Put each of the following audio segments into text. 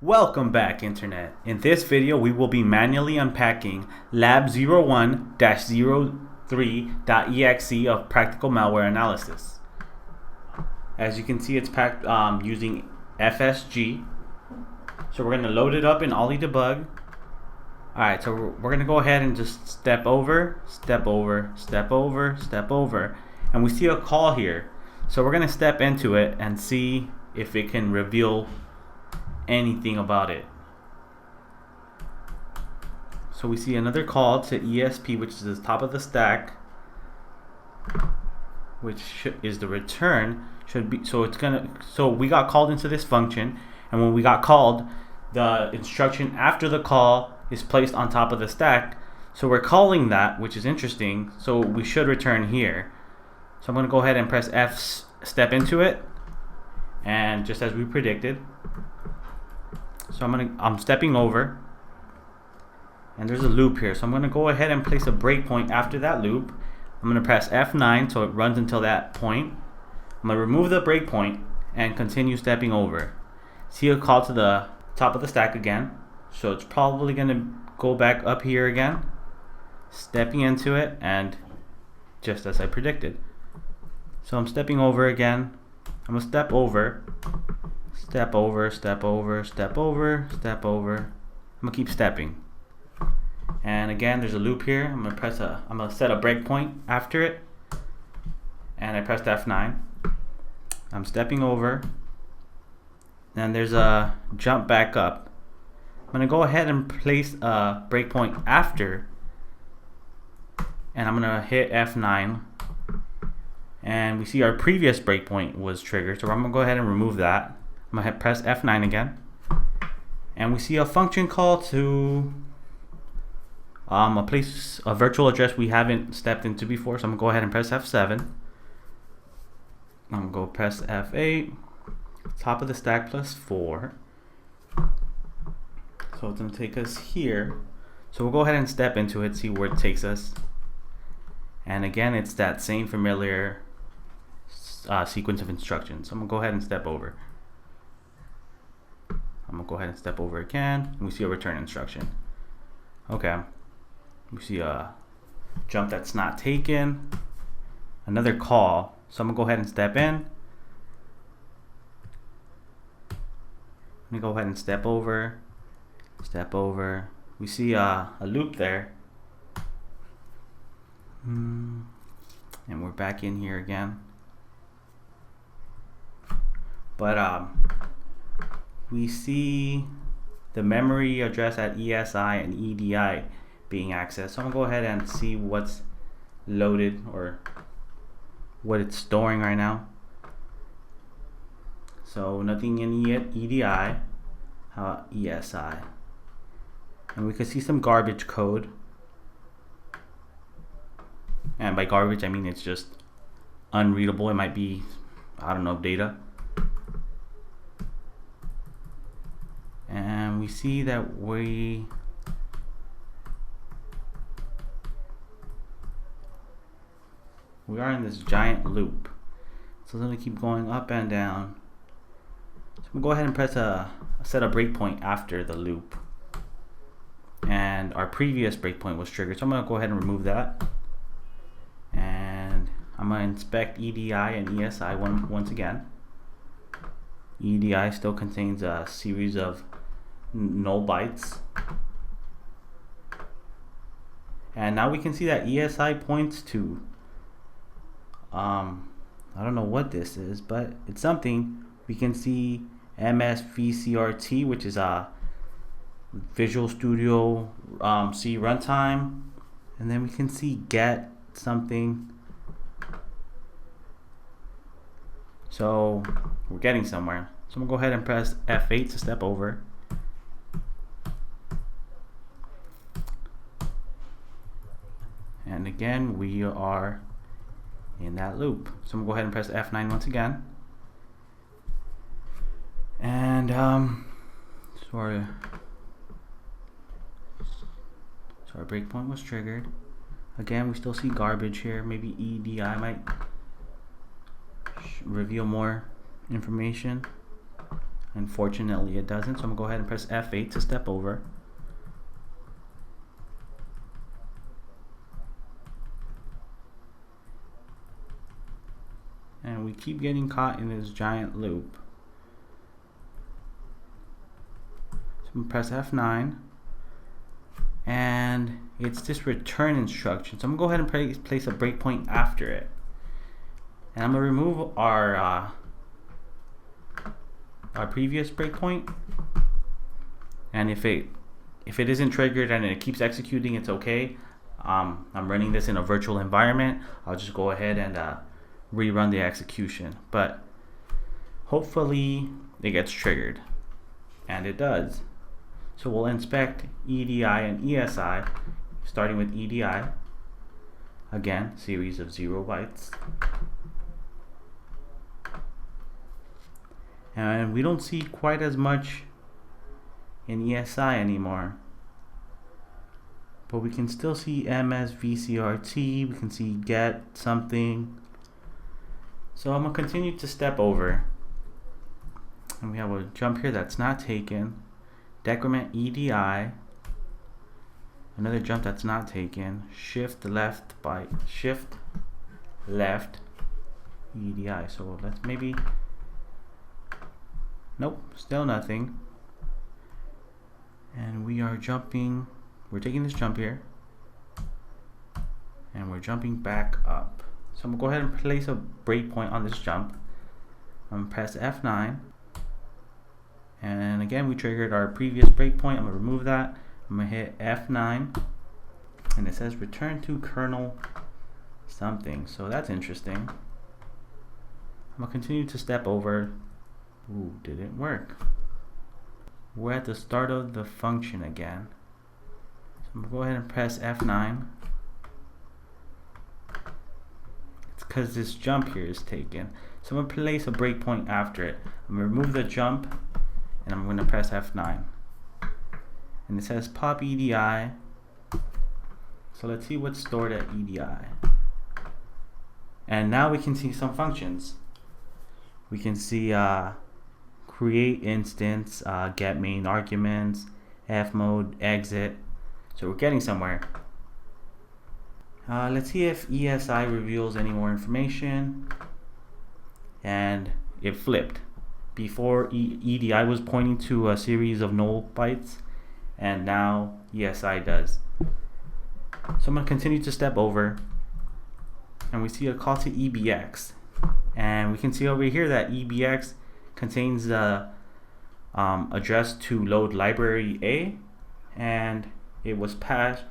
Welcome back, Internet. In this video, we will be manually unpacking lab01-03.exe of Practical Malware Analysis. As you can see, it's packed using FSG. So we're going to load it up in ollydbg. Alright, so we're going to go ahead and just step over, step over, step over, step over. And we see a call here. So we're going to step into it and see if it can reveal anything about it. So we see another call to ESP, which is the top of the stack, which is the return. Should be so we got called into this function, and when we got called, the instruction after the call is placed on top of the stack. So we're calling that, which is interesting. So we should return here. So I'm going to go ahead and press F, step into it, and just as we predicted. So I'm stepping over, and there's a loop here. So I'm going to go ahead and place a breakpoint after that loop. I'm going to press F9 so it runs until that point. I'm going to remove the breakpoint and continue stepping over. See a call to the top of the stack again. So it's probably going to go back up here again, stepping into it, and just as I predicted. So I'm stepping over again. I'm going to step over. Step over, step over, step over, step over. I'm gonna keep stepping. And again, there's a loop here. I'm gonna set a breakpoint after it. And I pressed F9. I'm stepping over. And there's a jump back up. I'm gonna go ahead and place a breakpoint after. And I'm gonna hit F9. And we see our previous breakpoint was triggered. So I'm gonna go ahead and remove that. I'm going to press F9 again, and we see a function call to a virtual address we haven't stepped into before. So I'm going to go ahead and press F7. I'm going to go press F8, top of the stack +4. So it's going to take us here. So we'll go ahead and step into it, see where it takes us. And again, it's that same familiar sequence of instructions. So I'm going to go ahead and step over. I'm gonna go ahead and step over again, and we see a return instruction. Okay, we see a jump that's not taken, another call. So I'm gonna go ahead and step in. Let me go ahead and step over, step over. We see a loop there, and we're back in here again. But we see the memory address at ESI and EDI being accessed. So I'm going to go ahead and see what's loaded or what it's storing right now. So nothing in EDI, ESI. And we can see some garbage code. And by garbage, I mean it's just unreadable. It might be, I don't know, data. And we see that we are in this giant loop. So it's going to keep going up and down. So we'll go ahead and press set a breakpoint after the loop. And our previous breakpoint was triggered. So I'm going to go ahead and remove that. And I'm going to inspect EDI and ESI once again. EDI still contains a series of null bytes, and now we can see that ESI points to I don't know what this is, but it's something. We can see MSVCRT, which is a Visual Studio C runtime, and then we can see get something. So we're getting somewhere. So I'm gonna go ahead and press F8 to step over. And again, we are in that loop. So I'm gonna go ahead and press F9 once again. And so our breakpoint was triggered. Again, we still see garbage here. Maybe EDI might reveal more information. Unfortunately, it doesn't, so I'm going to go ahead and press F8 to step over. And we keep getting caught in this giant loop. So I'm going to press F9. And it's this return instruction. So I'm going to go ahead and place a breakpoint after it. And I'm going to remove our previous breakpoint. And if it isn't triggered and it keeps executing, it's okay. I'm running this in a virtual environment. I'll just go ahead and rerun the execution. But hopefully it gets triggered. And it does. So we'll inspect EDI and ESI, starting with EDI. Again, series of 0 bytes. And we don't see quite as much in ESI anymore. But we can still see MSVCRT, we can see get something. So I'm going to continue to step over. And we have a jump here that's not taken. Decrement EDI, another jump that's not taken. Shift left EDI. So let's maybe, nope, still nothing. And we are jumping, we're taking this jump here, and we're jumping back up. So I'm gonna go ahead and place a breakpoint on this jump. I'm gonna press F9. And again, we triggered our previous breakpoint. I'm going to remove that. I'm going to hit F9. And it says return to kernel something. So that's interesting. I'm going to continue to step over. Ooh, didn't work. We're at the start of the function again. So I'm going to go ahead and press F9. It's because this jump here is taken. So I'm going to place a breakpoint after it. I'm going to remove the jump. And I'm going to press F9. And it says pop EDI. So let's see what's stored at EDI. And now we can see some functions. We can see create instance, get main arguments, fmode, exit. So we're getting somewhere. Let's see if ESI reveals any more information. And it flipped. Before EDI was pointing to a series of null bytes, and now ESI does. So I'm going to continue to step over, and we see a call to EBX, and we can see over here that EBX contains the address to load library A, and it was passed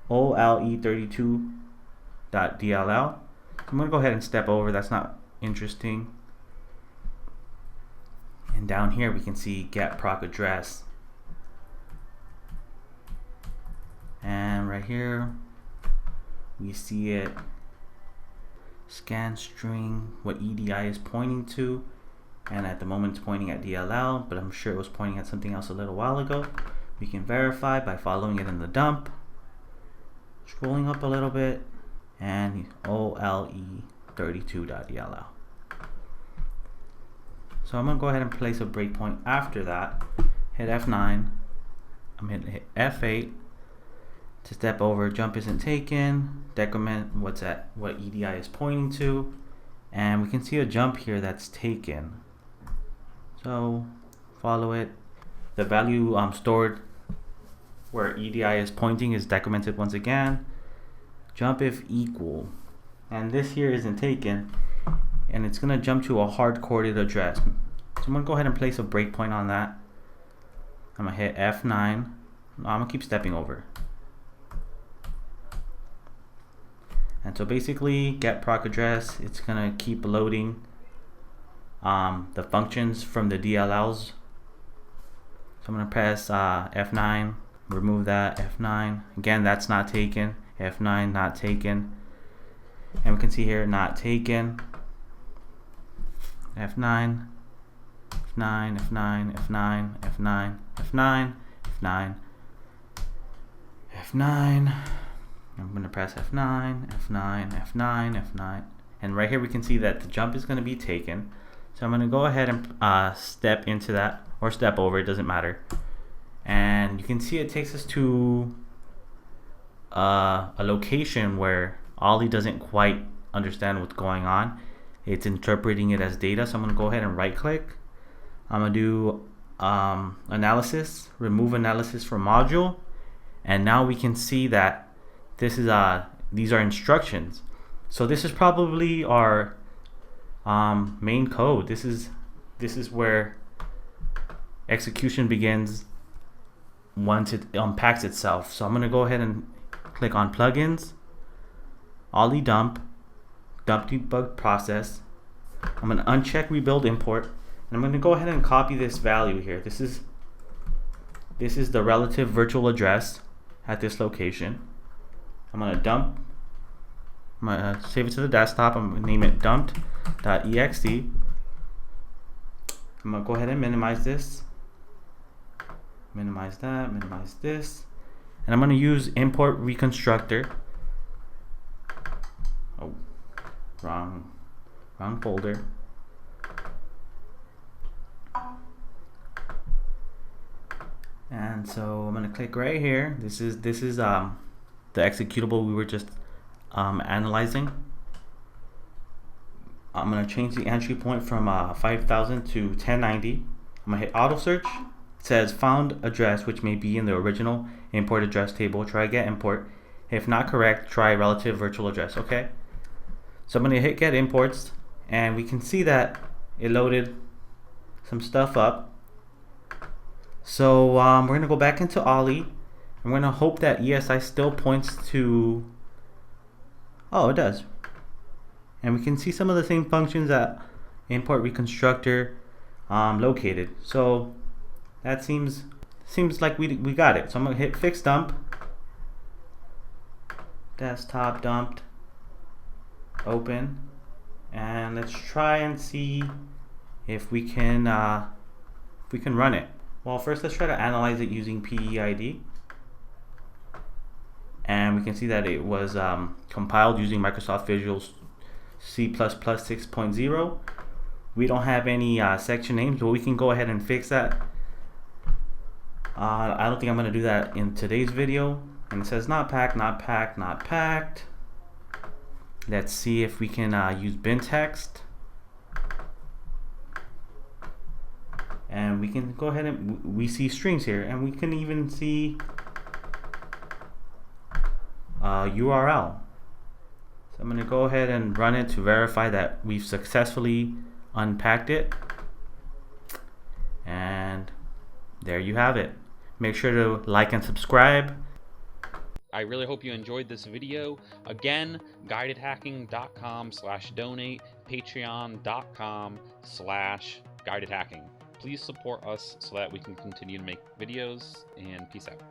ollydbg.dll. I'm going to go ahead and step over. That's not interesting. And down here we can see get proc address. And right here we see it scan string, what EDI is pointing to. And at the moment it's pointing at DLL, but I'm sure it was pointing at something else a little while ago. We can verify by following it in the dump. Scrolling up a little bit, and OLE32.DLL. So I'm going to go ahead and place a breakpoint after that. Hit F9. I'm going to hit F8 to step over. Jump isn't taken. Decrement what EDI is pointing to. And we can see a jump here that's taken. So follow it. The value stored where EDI is pointing is decremented once again. Jump if equal. And this here isn't taken. And it's going to jump to a hard-coded address. So I'm going to go ahead and place a breakpoint on that. I'm going to hit F9. I'm going to keep stepping over. And so basically, get proc address, it's going to keep loading the functions from the DLLs. So I'm going to press F9, remove that, F9. Again, that's not taken. F9, not taken. And we can see here, not taken. F9, F9, F9, F9, F9, F9, F9, F9. I'm going to press F9, F9, F9, F9. And right here we can see that the jump is going to be taken. So I'm going to go ahead and step into that, or step over, it doesn't matter. And you can see it takes us to a location where Ollie doesn't quite understand what's going on. It's interpreting it as data. So I'm going to go ahead and right click. I'm going to do analysis, remove analysis from module. And now we can see that this is these are instructions. So this is probably our main code. This is where execution begins once it unpacks itself. So I'm going to go ahead and click on plugins, olly dump debug process. I'm going to uncheck rebuild import, and I'm going to go ahead and copy this value here. This is the relative virtual address at this location. I'm going to save it to the desktop. I'm going to name it dumped.exe. I'm going to go ahead and minimize this, minimize that, minimize this, and I'm going to use import reconstructor. Oh, wrong folder. And so I'm going to click right here. This is the executable we were just analyzing. I'm going to change the entry point from 5000 to 1090. I'm going to hit auto search. It says found address, which may be in the original import address table. Try get import. If not correct, try relative virtual address. Okay. So I'm going to hit get imports, and we can see that it loaded some stuff up. So we're going to go back into Ollie. I'm going to hope that ESI still points to, oh, it does. And we can see some of the same functions that import reconstructor located. So that seems like we got it. So I'm going to hit fix dump, desktop dumped, open, and let's try and see if we can run it. Well, first let's try to analyze it using PEiD. And we can see that it was compiled using Microsoft Visual C++ 6.0. We don't have any section names, but we can go ahead and fix that. I don't think I'm going to do that in today's video. And it says not packed, not packed, not packed. Let's see if we can use bin text. And we can go ahead and we see strings here, and we can even see URL. So I'm going to go ahead and run it to verify that we've successfully unpacked it. And there you have it. Make sure to like and subscribe. I really hope you enjoyed this video. Again, guidedhacking.com/donate, patreon.com/guidedhacking. Please support us so that we can continue to make videos, and peace out.